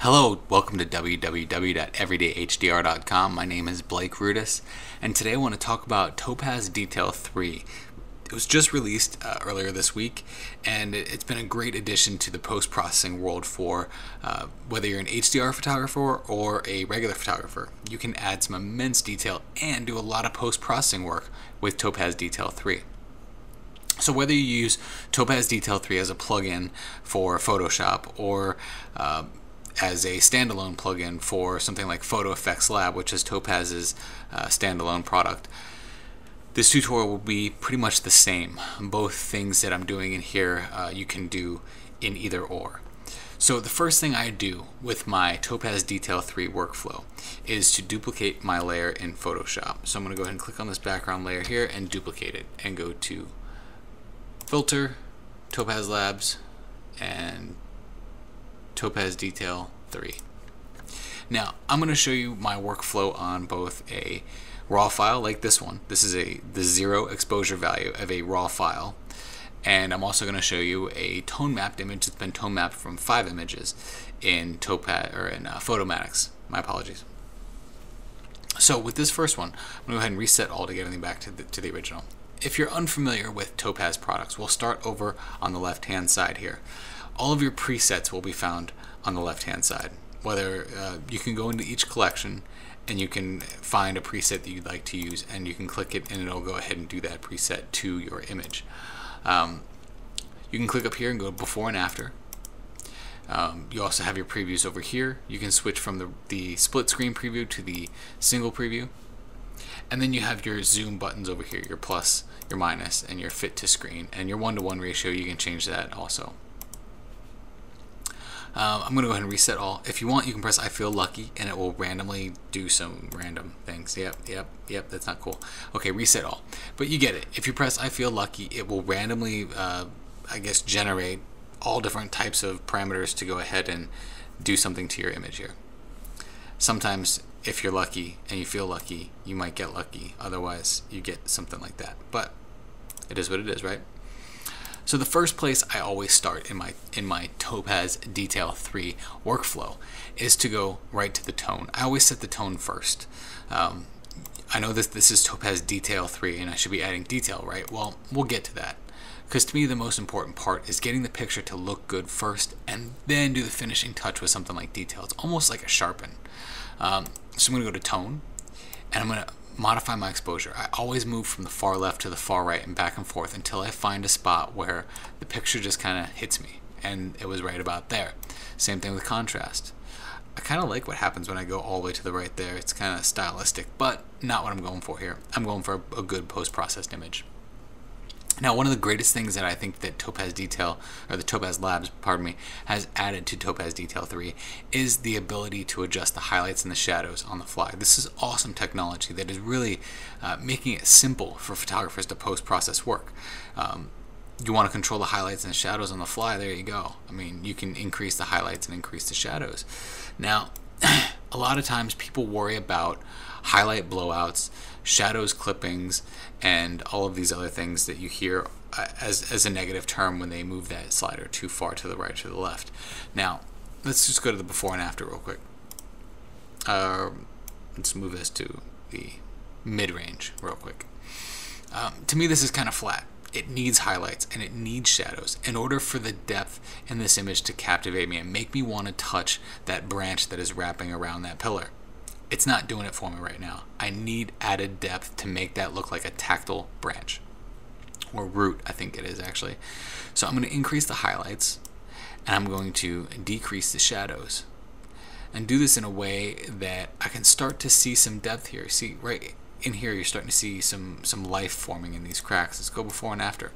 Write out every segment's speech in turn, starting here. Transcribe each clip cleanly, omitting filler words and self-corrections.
Hello, welcome to www.everydayhdr.com. My name is Blake Rudis, and today I want to talk about Topaz Detail 3. It was just released earlier this week, and it's been a great addition to the post-processing world for whether you're an HDR photographer or a regular photographer. You can add some immense detail and do a lot of post-processing work with Topaz Detail 3. So whether you use Topaz Detail 3 as a plugin for Photoshop or as a standalone plugin for something like Photo Effects Lab, which is Topaz's standalone product, this tutorial will be pretty much the same. Both things that I'm doing in here you can do in either or. So the first thing I do with my Topaz Detail 3 workflow is to duplicate my layer in Photoshop. So I'm going to go ahead and click on this background layer here and duplicate it and go to Filter, Topaz Labs, and Topaz Detail 3. Now I'm going to show you my workflow on both a raw file like this one. This is the 0 exposure value of a raw file, and I'm also going to show you a tone mapped image that's been tone mapped from 5 images in Topaz or in Photomatix. My apologies. So with this first one, I'm going to go ahead and reset all to get everything back to the original. If you're unfamiliar with Topaz products, we'll start over on the left hand side here. All of your presets will be found on the left hand side. Whether you can go into each collection and you can find a preset that you'd like to use, and you can click it and it'll go ahead and do that preset to your image. You can click up here and go before and after. You also have your previews over here. You can switch from the split screen preview to the single preview. And then you have your zoom buttons over here, your plus, your minus, and your fit to screen. And your 1:1 ratio, you can change that also. I'm going to go ahead and reset all. If you want, you can press I feel lucky and it will randomly do some random things. Yep, that's not cool. Okay, reset all. But you get it. If you press I feel lucky, it will randomly, generate all different types of parameters to go ahead and do something to your image here. Sometimes if you're lucky and you feel lucky, you might get lucky. Otherwise, you get something like that. But it is what it is, right? So the first place I always start in my Topaz Detail 3 workflow is to go right to the tone. I always set the tone first. I know this is Topaz Detail 3 and I should be adding detail, right? Well, we'll get to that. Because to me the most important part is getting the picture to look good first and then do the finishing touch with something like detail. It's almost like a sharpen. So I'm going to go to tone and I'm going to modify my exposure. I always move from the far left to the far right and back and forth until I find a spot where the picture just kind of hits me, and it was right about there. Same thing with contrast. I kind of like what happens when I go all the way to the right there. It's kind of stylistic, but not what I'm going for here. I'm going for a good post-processed image. Now, one of the greatest things that I think that Topaz Detail, or the Topaz Labs, pardon me, has added to Topaz Detail 3 is the ability to adjust the highlights and the shadows on the fly. This is awesome technology that is really making it simple for photographers to post-process work. You want to control the highlights and the shadows on the fly, there you go. I mean, you can increase the highlights and increase the shadows. Now, a lot of times people worry about highlight blowouts, shadows clippings, and all of these other things that you hear as a negative term when they move that slider too far to the right or to the left. Now, let's just go to the before and after real quick. Let's move this to the mid-range real quick. To me, this is kind of flat. It needs highlights and it needs shadows in order for the depth in this image to captivate me and make me want to touch that branch that is wrapping around that pillar. It's not doing it for me right now. I need added depth to make that look like a tactile branch, or root, I think it is actually. So I'm going to increase the highlights and I'm going to decrease the shadows and do this in a way that I can start to see some depth here. See, right in here you're starting to see some life forming in these cracks. Let's go before and after,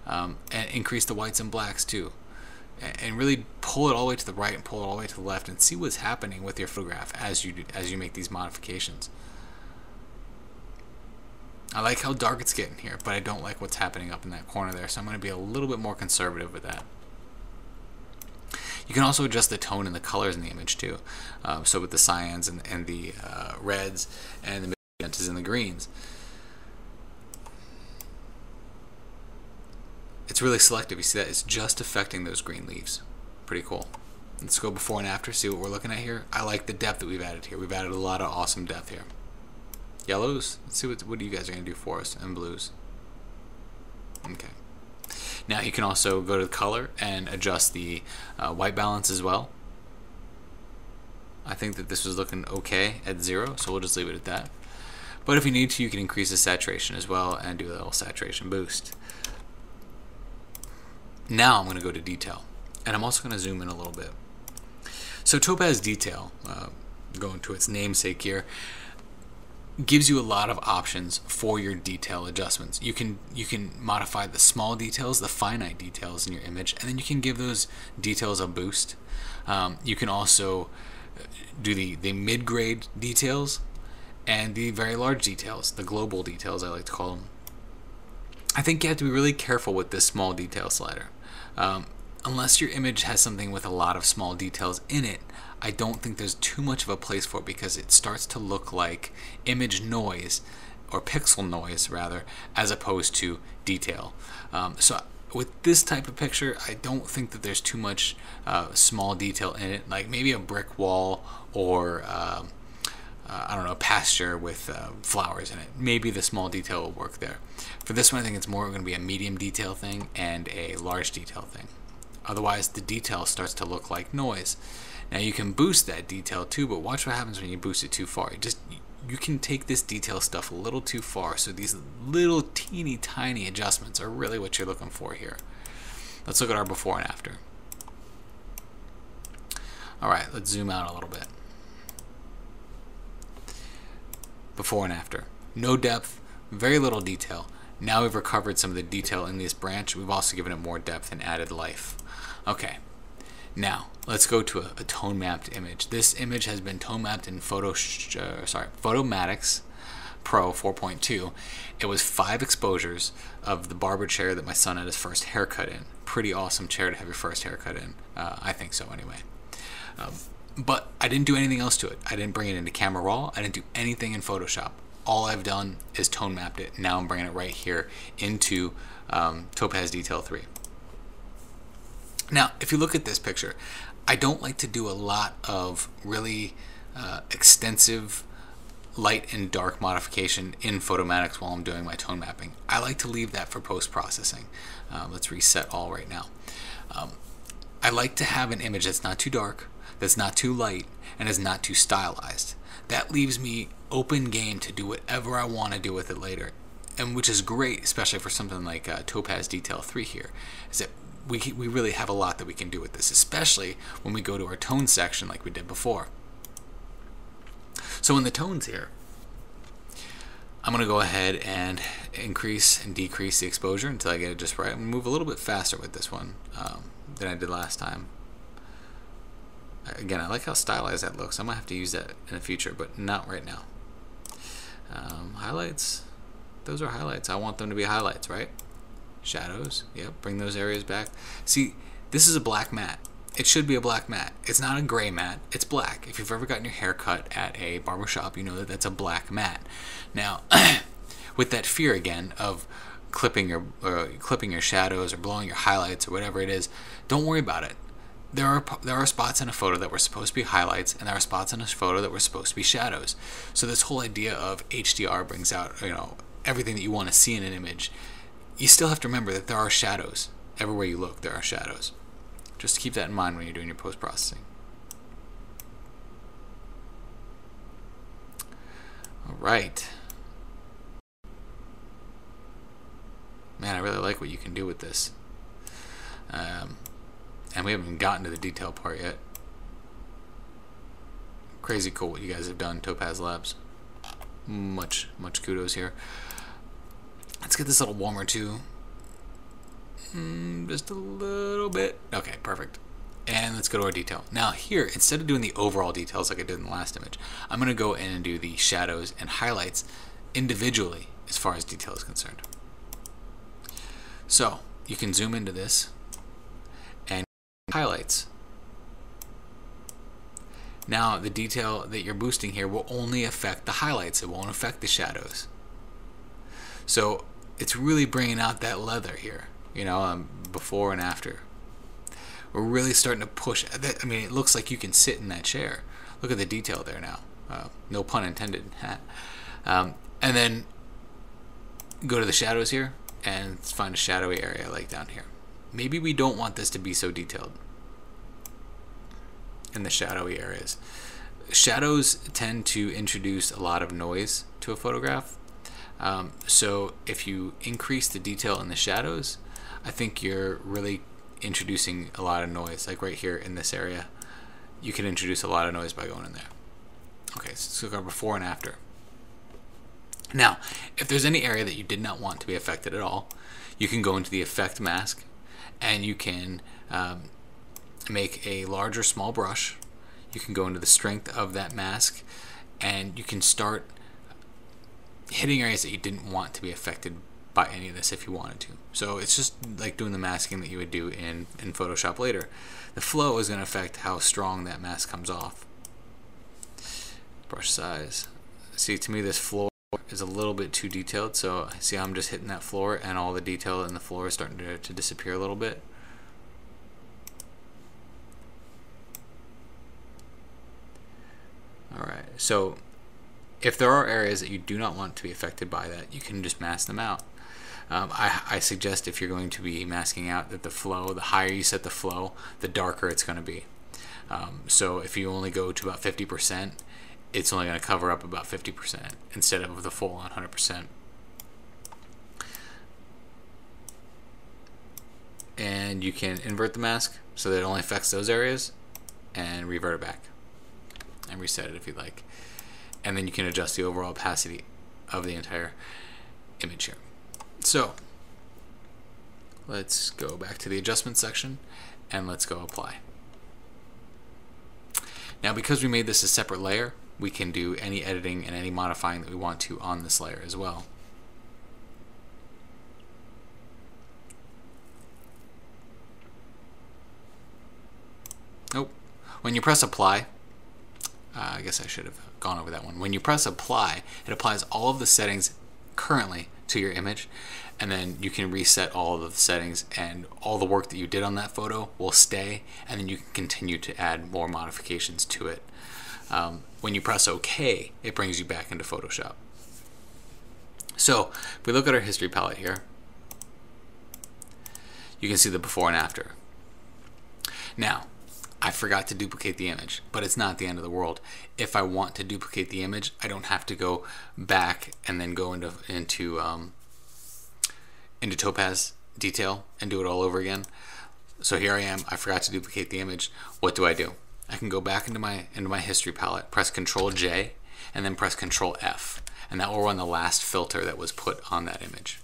and increase the whites and blacks too, and really pull it all the way to the right and pull it all the way to the left and see what's happening with your photograph as you make these modifications. I like how dark it's getting here, but I don't like what's happening up in that corner there, so I'm going to be a little bit more conservative with that. You can also adjust the tone and the colors in the image too. So with the cyans and the reds and the magentas and the greens. It's really selective. You see that? It's just affecting those green leaves. Pretty cool. Let's go before and after, see what we're looking at here. I like the depth that we've added here. We've added a lot of awesome depth here. Yellows, let's see what you guys are going to do for us, and blues. Okay. Now you can also go to the color and adjust the white balance as well. I think that this was looking okay at 0, so we'll just leave it at that. But if you need to, you can increase the saturation as well and do a little saturation boost. Now I'm going to go to detail, and I'm also going to zoom in a little bit. So Topaz Detail, going to its namesake here, gives you a lot of options for your detail adjustments. You can modify the small details, the finite details in your image, and then you can give those details a boost. You can also do the mid-grade details and the very large details, the global details I like to call them. I think you have to be really careful with this small detail slider. Unless your image has something with a lot of small details in it, I don't think there's too much of a place for it, because it starts to look like image noise, or pixel noise rather, as opposed to detail. So with this type of picture, I don't think that there's too much small detail in it, like maybe a brick wall or I don't know, pasture with flowers in it. Maybe the small detail will work there. For this one, I think it's more going to be a medium detail thing and a large detail thing. Otherwise, the detail starts to look like noise. Now you can boost that detail too, but watch what happens when you boost it too far. You can take this detail stuff a little too far, so these little teeny tiny adjustments are really what you're looking for here. Let's look at our before and after. Alright, let's zoom out a little bit. Before and after. No depth, very little detail. Now we've recovered some of the detail in this branch. We've also given it more depth and added life. Okay, now let's go to a tone mapped image. This image has been tone mapped in Photomatix Pro 4.2. It was 5 exposures of the barber chair that my son had his first haircut in. Pretty awesome chair to have your first haircut in. I think so anyway. But I didn't do anything else to it. I didn't bring it into Camera Raw. I didn't do anything in Photoshop. All I've done is tone mapped it. Now I'm bringing it right here into Topaz Detail 3. Now, if you look at this picture, I don't like to do a lot of really extensive light and dark modification in Photomatix while I'm doing my tone mapping. I like to leave that for post-processing. Let's reset all right now. I like to have an image that's not too dark, that's not too light, and is not too stylized. That leaves me open game to do whatever I want to do with it later, and which is great, especially for something like Topaz Detail 3 here, is that we really have a lot that we can do with this, especially when we go to our tone section like we did before. So in the tones here, I'm going to go ahead and increase and decrease the exposure until I get it just right. I'm going to move a little bit faster with this one than I did last time. Again, I like how stylized that looks. I might have to use that in the future, but not right now. Highlights, those are highlights. I want them to be highlights, right? Shadows, yep, bring those areas back. See, this is a black matte. It should be a black matte. It's not a gray matte, it's black. If you've ever gotten your hair cut at a barbershop, you know that that's a black matte. Now, with that fear again of clipping your shadows or blowing your highlights or whatever it is, don't worry about it. There are spots in a photo that were supposed to be highlights, and there are spots in a photo that were supposed to be shadows. So this whole idea of HDR brings out, you know, everything that you want to see in an image. You still have to remember that there are shadows. Everywhere you look, there are shadows. Just keep that in mind when you're doing your post-processing. All right. Man, I really like what you can do with this. And we haven't even gotten to the detail part yet. Crazy cool what you guys have done, Topaz Labs. Much kudos here. Let's get this a little warmer too. Just a little bit. Okay, perfect. And let's go to our detail. Now here, instead of doing the overall details like I did in the last image, I'm going to go in and do the shadows and highlights individually as far as detail is concerned. So you can zoom into this and highlights. Now the detail that you're boosting here will only affect the highlights. It won't affect the shadows. So it's really bringing out that leather here, you know, before and after. We're really starting to push. I mean, it looks like you can sit in that chair. Look at the detail there now. No pun intended. And then go to the shadows here and find a shadowy area like down here. Maybe we don't want this to be so detailed in the shadowy areas. Shadows tend to introduce a lot of noise to a photograph. So if you increase the detail in the shadows, I think you're really introducing a lot of noise. Like right here in this area, you can introduce a lot of noise by going in there. Okay, so let's go before and after. Now, if there's any area that you did not want to be affected at all, you can go into the effect mask and you can make a large or small brush. You can go into the strength of that mask and you can start hitting areas that you didn't want to be affected by any of this if you wanted to. So it's just like doing the masking that you would do in Photoshop later. The flow is going to affect how strong that mask comes off. Brush size. See, to me this floor is a little bit too detailed, so see how I'm just hitting that floor and all the detail in the floor is starting to disappear a little bit. Alright, so if there are areas that you do not want to be affected by that, you can just mask them out. I suggest if you're going to be masking out that the flow, the higher you set the flow, the darker it's going to be. So if you only go to about 50%, it's only going to cover up about 50% instead of the full on 100%. And you can invert the mask so that it only affects those areas and revert it back and reset it if you'd like. And then you can adjust the overall opacity of the entire image here. So let's go back to the adjustment section and let's go apply. Now, because we made this a separate layer, we can do any editing and any modifying that we want to on this layer as well. Nope. When you press apply, I guess I should have gone over that one. When you press apply, it applies all of the settings currently to your image, and then you can reset all of the settings and all the work that you did on that photo will stay, and then you can continue to add more modifications to it. When you press OK, it brings you back into Photoshop. So if we look at our history palette here, you can see the before and after. Now, I forgot to duplicate the image, but it's not the end of the world. If I want to duplicate the image, I don't have to go back and then go into Topaz Detail and do it all over again. So here I am. I forgot to duplicate the image. What do? I can go back into my history palette, press Control J, and then press Control F, and that will run the last filter that was put on that image.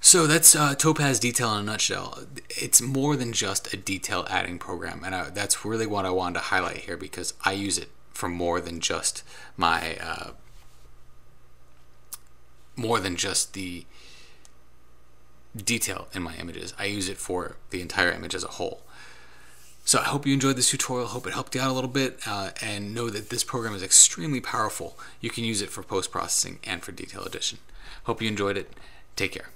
So that's Topaz Detail in a nutshell. It's more than just a detail adding program, and that's really what I wanted to highlight here because I use it for more than just my the detail in my images. I use it for the entire image as a whole. So I hope you enjoyed this tutorial. Hope it helped you out a little bit, and know that this program is extremely powerful. You can use it for post-processing and for detail addition. Hope you enjoyed it. Take care.